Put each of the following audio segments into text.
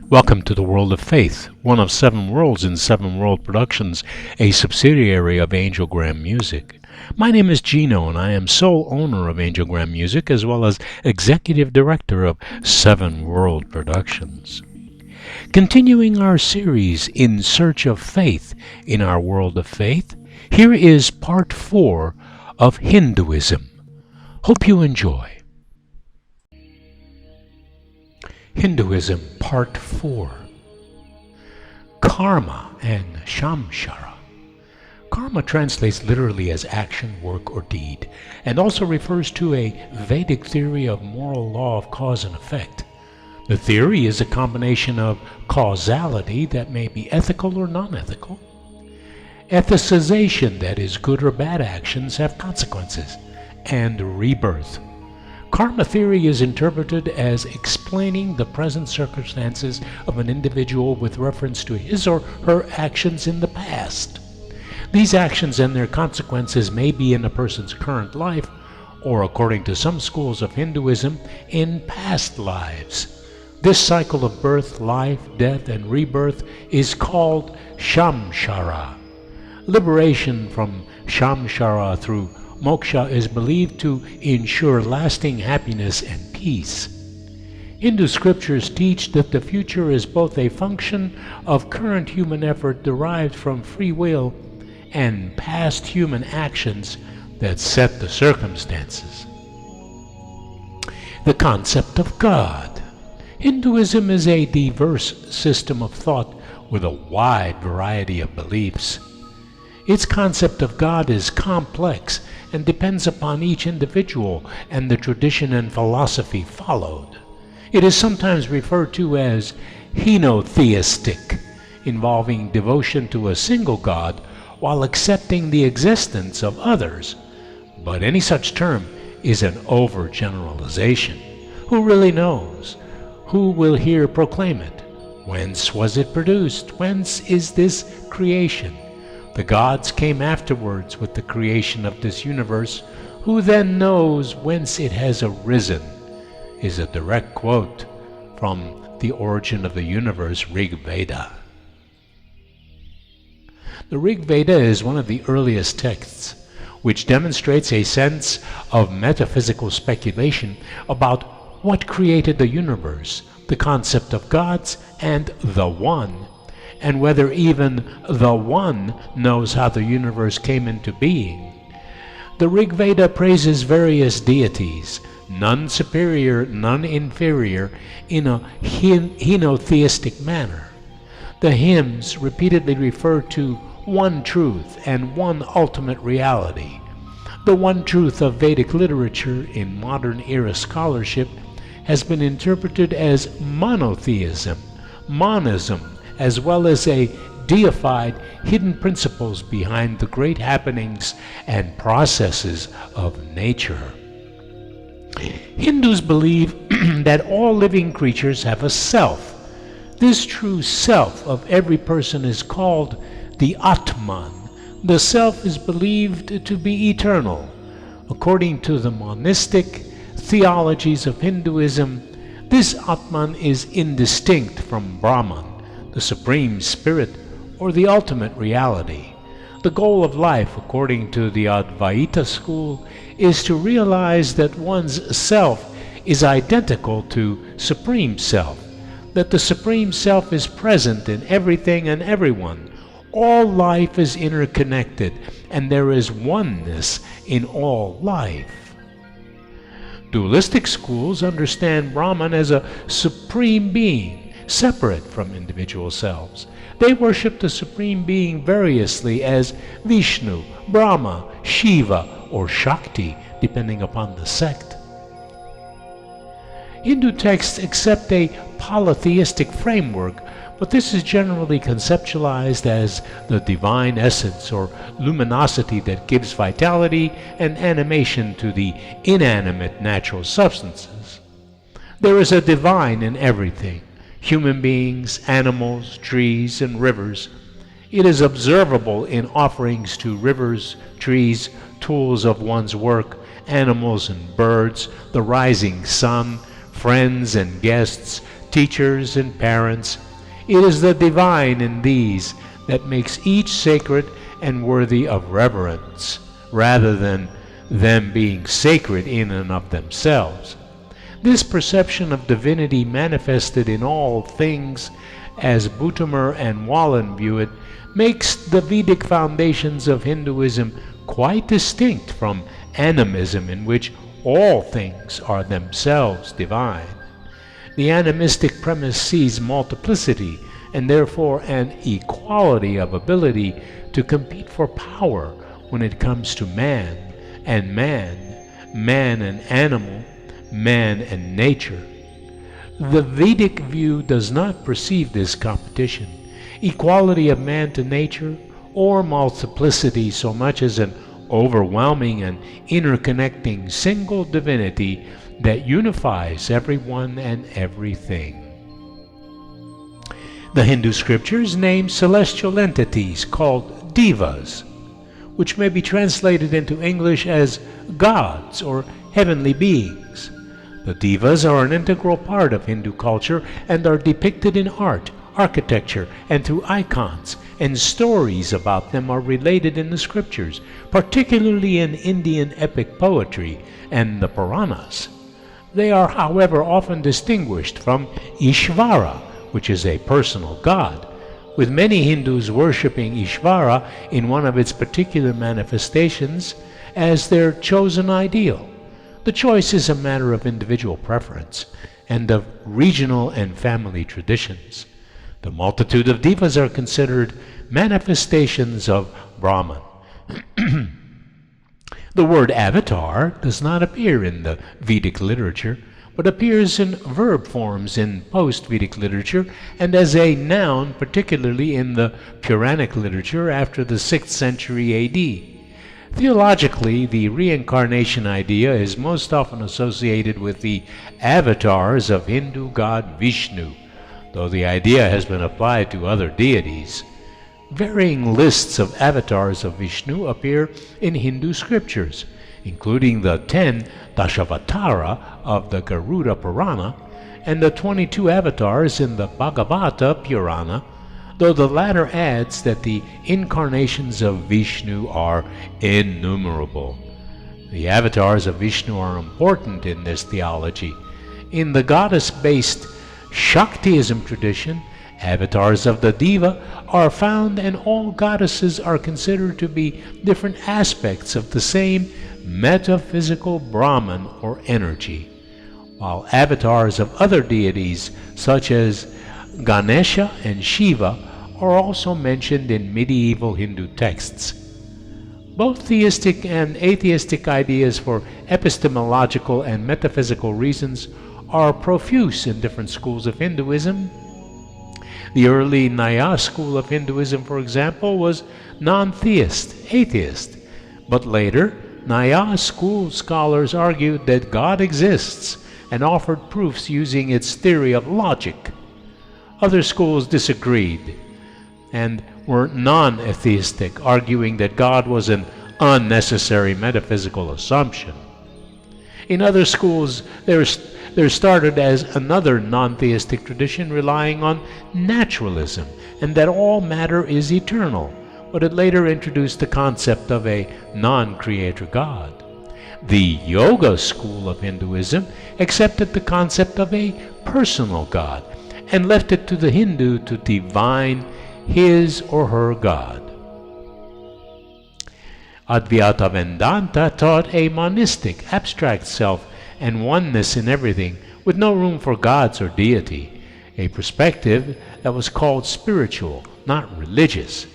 Welcome to the World of Faith, one of 7 worlds in 7 World Productions, a subsidiary of Angelgram Music. My name is Gino, and I am sole owner of Angelgram Music, as well as executive director of 7 World Productions. Continuing our series In Search of Faith in our World of Faith, here is Part 4 of Hinduism. Hope you enjoy. Hinduism Part 4. Karma and Samsara. Karma translates literally as action, work, or deed, and also refers to a Vedic theory of moral law of cause and effect. The theory is a combination of causality that may be ethical or non-ethical, ethicization, that is, good or bad actions have consequences, and rebirth. Karma theory is interpreted as explaining the present circumstances of an individual with reference to his or her actions in the past. These actions and their consequences may be in a person's current life, or according to some schools of Hinduism, in past lives. This cycle of birth, life, death, and rebirth is called samsara. Liberation from samsara through moksha is believed to ensure lasting happiness and peace. Hindu scriptures teach that the future is both a function of current human effort derived from free will and past human actions that set the circumstances. The concept of God. Hinduism is a diverse system of thought with a wide variety of beliefs. Its concept of God is complex and depends upon each individual and the tradition and philosophy followed. It is sometimes referred to as henotheistic, involving devotion to a single God while accepting the existence of others. But any such term is an overgeneralization. Who really knows? Who will here proclaim it? Whence was it produced? Whence is this creation? The gods came afterwards with the creation of this universe. Who then knows whence it has arisen? Is a direct quote from The Origin of the Universe, Rigveda. The Rigveda is one of the earliest texts which demonstrates a sense of metaphysical speculation about what created the universe, the concept of gods, and the One, and whether even the One knows how the universe came into being. The Rigveda praises various deities, none superior, none inferior, in a henotheistic manner. The hymns repeatedly refer to one truth and one ultimate reality. The one truth of Vedic literature in modern era scholarship has been interpreted as monotheism, monism, as well as a deified hidden principles behind the great happenings and processes of nature. Hindus believe that all living creatures have a self. This true self of every person is called the Atman. The self is believed to be eternal. According to the monistic theologies of Hinduism, this Atman is indistinct from Brahman, the Supreme Spirit, or the ultimate reality. The goal of life, according to the Advaita school, is to realize that one's self is identical to Supreme Self, that the Supreme Self is present in everything and everyone. All life is interconnected, and there is oneness in all life. Dualistic schools understand Brahman as a supreme being, separate from individual selves. They worship the Supreme Being variously as Vishnu, Brahma, Shiva, or Shakti, depending upon the sect. Hindu texts accept a polytheistic framework, but this is generally conceptualized as the divine essence or luminosity that gives vitality and animation to the inanimate natural substances. There is a divine in everything. Human beings, animals, trees, and rivers. It is observable in offerings to rivers, trees, tools of one's work, animals and birds, the rising sun, friends and guests, teachers, and parents. It is the divine in these that makes each sacred and worthy of reverence, rather than them being sacred in and of themselves. This perception of divinity manifested in all things, as Bhuttimer and Wallen view it, makes the Vedic foundations of Hinduism quite distinct from animism, in which all things are themselves divine. The animistic premise sees multiplicity and therefore an equality of ability to compete for power when it comes to man and animal, man and nature. The Vedic view does not perceive this competition, equality of man to nature, or multiplicity so much as an overwhelming and interconnecting single divinity that unifies everyone and everything. The Hindu scriptures name celestial entities called devas, which may be translated into English as gods or heavenly beings. The devas are an integral part of Hindu culture and are depicted in art, architecture, and through icons, and stories about them are related in the scriptures, particularly in Indian epic poetry and the Puranas. They are, however, often distinguished from Ishvara, which is a personal god, with many Hindus worshipping Ishvara in one of its particular manifestations as their chosen ideal. The choice is a matter of individual preference and of regional and family traditions. The multitude of devas are considered manifestations of Brahman. The word avatar does not appear in the Vedic literature, but appears in verb forms in post-Vedic literature and as a noun, particularly in the Puranic literature after the 6th century A.D. Theologically, the reincarnation idea is most often associated with the avatars of Hindu god Vishnu, though the idea has been applied to other deities. Varying lists of avatars of Vishnu appear in Hindu scriptures, including the 10 Dashavatara of the Garuda Purana and the 22 avatars in the Bhagavata Purana, though the latter adds that the incarnations of Vishnu are innumerable. The avatars of Vishnu are important in this theology. In the goddess-based Shaktism tradition, avatars of the Deva are found, and all goddesses are considered to be different aspects of the same metaphysical Brahman or energy, while avatars of other deities such as Ganesha and Shiva are also mentioned in medieval Hindu texts. Both theistic and atheistic ideas for epistemological and metaphysical reasons are profuse in different schools of Hinduism. The early Nyaya school of Hinduism, for example, was non-theist, atheist, but later Nyaya school scholars argued that God exists and offered proofs using its theory of logic. Other schools disagreed and were non-atheistic, arguing that God was an unnecessary metaphysical assumption. In other schools, there started as another non-theistic tradition relying on naturalism and that all matter is eternal, but it later introduced the concept of a non-creator God. The Yoga school of Hinduism accepted the concept of a personal God and left it to the Hindu to divine his or her God. Advaita Vedanta taught a monistic, abstract self and oneness in everything, with no room for gods or deity, a perspective that was called spiritual, not religious.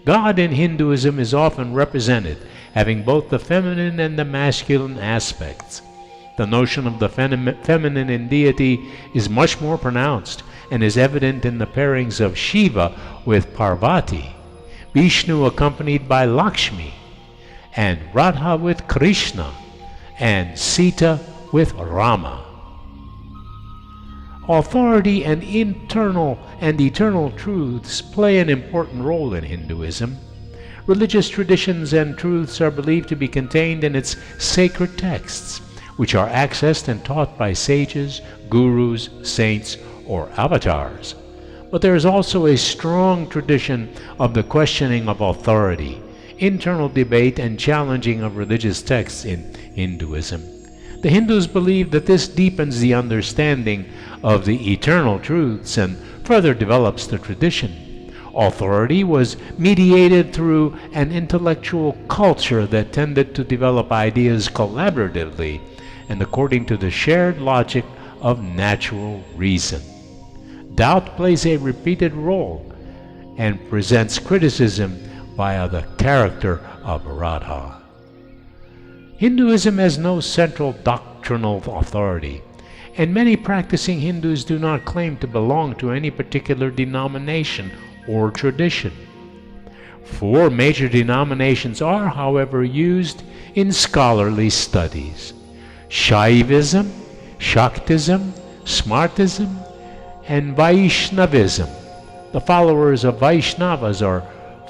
God in Hinduism is often represented having both the feminine and the masculine aspects. The notion of the feminine in deity is much more pronounced and is evident in the pairings of Shiva with Parvati, Vishnu accompanied by Lakshmi, and Radha with Krishna, and Sita with Rama. Authority and internal and eternal truths play an important role in Hinduism. Religious traditions and truths are believed to be contained in its sacred texts, which are accessed and taught by sages, gurus, saints, or avatars. But there is also a strong tradition of the questioning of authority, internal debate, and challenging of religious texts in Hinduism. The Hindus believe that this deepens the understanding of the eternal truths and further develops the tradition. Authority was mediated through an intellectual culture that tended to develop ideas collaboratively and according to the shared logic of natural reason. Doubt plays a repeated role and presents criticism via the character of Radha. Hinduism has no central doctrinal authority, and many practicing Hindus do not claim to belong to any particular denomination or tradition. 4 major denominations are, however, used in scholarly studies: Shaivism, Shaktism, Smartism, and Vaishnavism. The followers of Vaishnavas are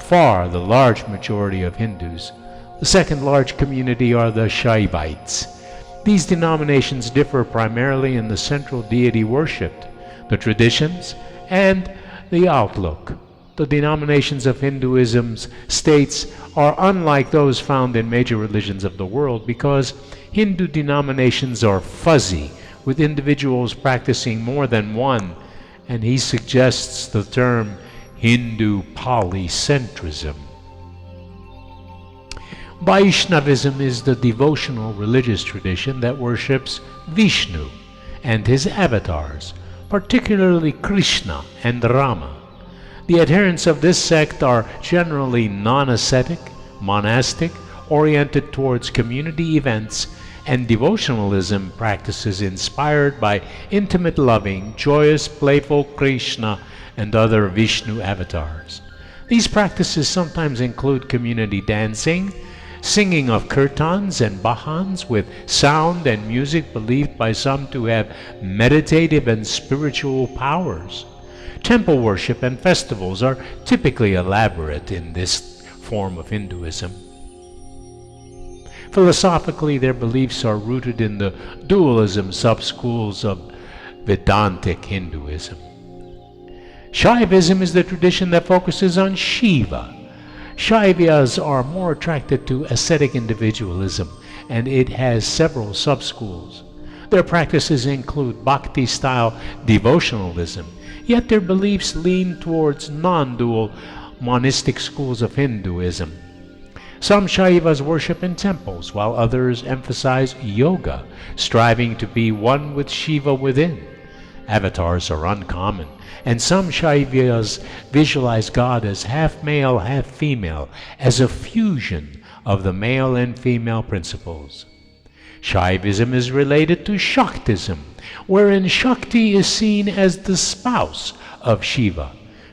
far the large majority of Hindus. The second large community are the Shaivites. These denominations differ primarily in the central deity worshipped, the traditions, and the outlook. The denominations of Hinduism's states are unlike those found in major religions of the world because Hindu denominations are fuzzy, with individuals practicing more than one, and he suggests the term Hindu polycentrism. Vaishnavism is the devotional religious tradition that worships Vishnu and his avatars, particularly Krishna and Rama. The adherents of this sect are generally non-ascetic, monastic, oriented towards community events, and devotionalism practices inspired by intimate loving, joyous, playful Krishna and other Vishnu avatars. These practices sometimes include community dancing, singing of kirtans and bhajans with sound and music believed by some to have meditative and spiritual powers. Temple worship and festivals are typically elaborate in this form of Hinduism. Philosophically, their beliefs are rooted in the dualism subschools of Vedantic Hinduism. Shaivism is the tradition that focuses on Shiva. Shaivas are more attracted to ascetic individualism, and it has several subschools. Their practices include bhakti-style devotionalism, yet their beliefs lean towards non-dual monistic schools of Hinduism. Some Shaivas worship in temples, while others emphasize yoga, striving to be one with Shiva within. Avatars are uncommon, and some Shaivas visualize God as half male, half female, as a fusion of the male and female principles. Shaivism is related to Shaktism, wherein Shakti is seen as the spouse of Shiva.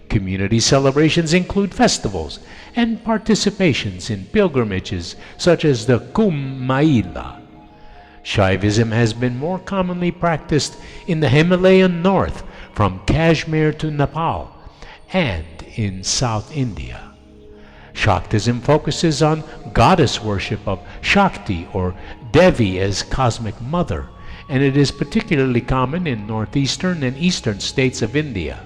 Community celebrations include festivals and participations in pilgrimages such as the Kumbh Mela. Shaivism has been more commonly practiced in the Himalayan north, from Kashmir to Nepal, and in South India. Shaktism focuses on goddess worship of Shakti or Devi as cosmic mother, and it is particularly common in northeastern and eastern states of India.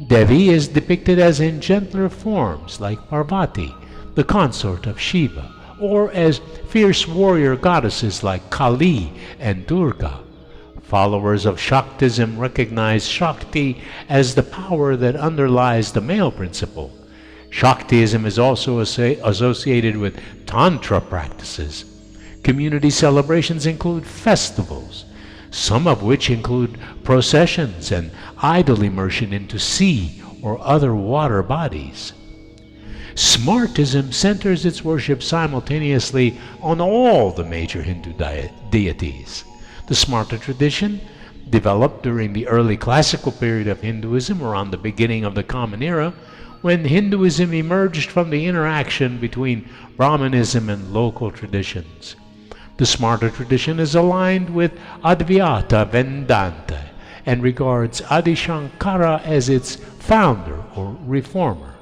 Devi is depicted as in gentler forms like Parvati, the consort of Shiva, or as fierce warrior goddesses like Kali and Durga. Followers of Shaktism recognize Shakti as the power that underlies the male principle. Shaktism is also associated with Tantra practices. Community celebrations include festivals, some of which include processions and idol immersion into sea or other water bodies. Smartism centers its worship simultaneously on all the major Hindu deities. The Smarta tradition, developed during the early classical period of Hinduism around the beginning of the Common Era, when Hinduism emerged from the interaction between Brahmanism and local traditions. The Smarta tradition is aligned with Advaita Vedanta and regards Adi Shankara as its founder or reformer.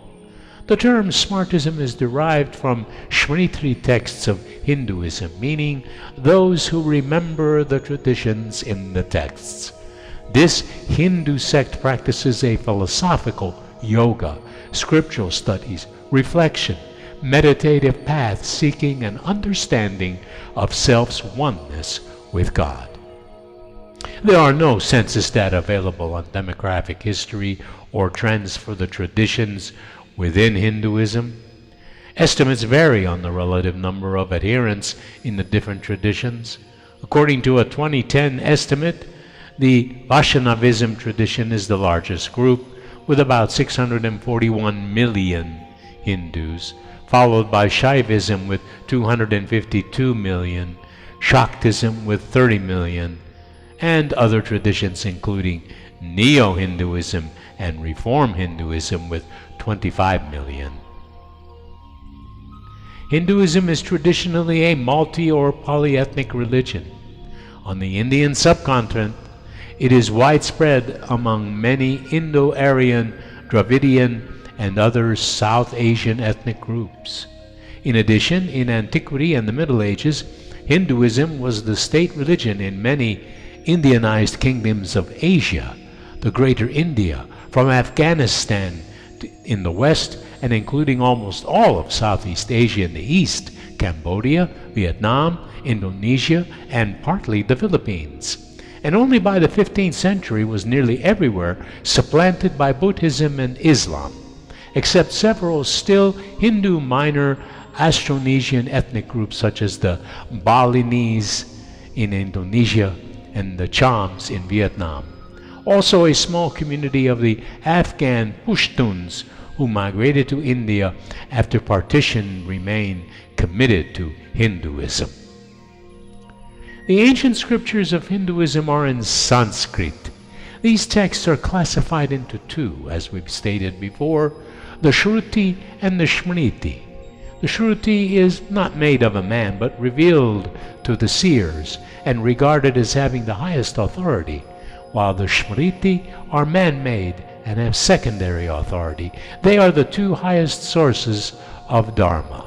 The term Smartism is derived from Shemiti texts of Hinduism, meaning those who remember the traditions in the texts. This Hindu sect practices a philosophical yoga, scriptural studies, reflection, meditative path seeking an understanding of self's oneness with God. There are no census data available on demographic history or trends for the traditions within Hinduism. Estimates vary on the relative number of adherents in the different traditions. According to a 2010 estimate, the Vaishnavism tradition is the largest group, with about 641 million Hindus, followed by Shaivism with 252 million, Shaktism with 30 million, and other traditions including Neo-Hinduism and Reform Hinduism with 25 million. Hinduism is traditionally a multi- or polyethnic religion. On the Indian subcontinent, it is widespread among many Indo-Aryan, Dravidian, and other South Asian ethnic groups. In addition, in antiquity and the Middle Ages, Hinduism was the state religion in many Indianized kingdoms of Asia, the Greater India, from Afghanistan in the west and including almost all of Southeast Asia in the east, Cambodia, Vietnam, Indonesia, and partly the Philippines. And only by the 15th century was nearly everywhere supplanted by Buddhism and Islam, except several still Hindu minor Austronesian ethnic groups such as the Balinese in Indonesia and the Chams in Vietnam. Also a small community of the Afghan Pashtuns who migrated to India after partition remain committed to Hinduism. The ancient scriptures of Hinduism are in Sanskrit. These texts are classified into two, as we've stated before, the Shruti and the Shemiti. The Shruti is not made of a man, but revealed to the seers and regarded as having the highest authority, while the Shemiti are man-made and have secondary authority. They are the two highest sources of Dharma.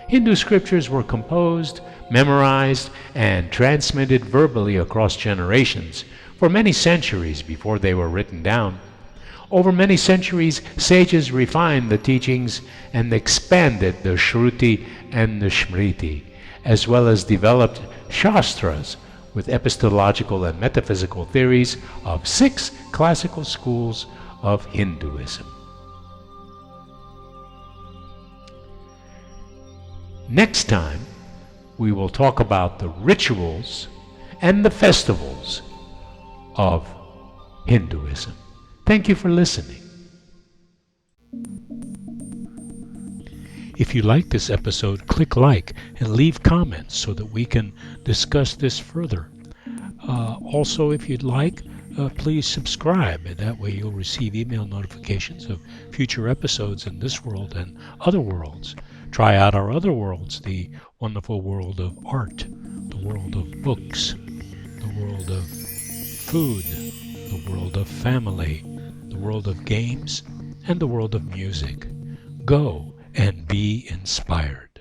Hindu scriptures were composed, memorized, and transmitted verbally across generations for many centuries before they were written down. Over many centuries, sages refined the teachings and expanded the Shruti and the Shemiti, as well as developed Shastras with epistological and metaphysical theories of 6 classical schools of Hinduism. Next time, we will talk about the rituals and the festivals of Hinduism. Thank you for listening. If you like this episode, click like and leave comments so that we can discuss this further. Also, if you'd like, please subscribe, and that way you'll receive email notifications of future episodes in this world and other worlds. Try out our other worlds, the wonderful world of art, the world of books, the world of food, the world of family, the world of games, and the world of music. Go and be inspired.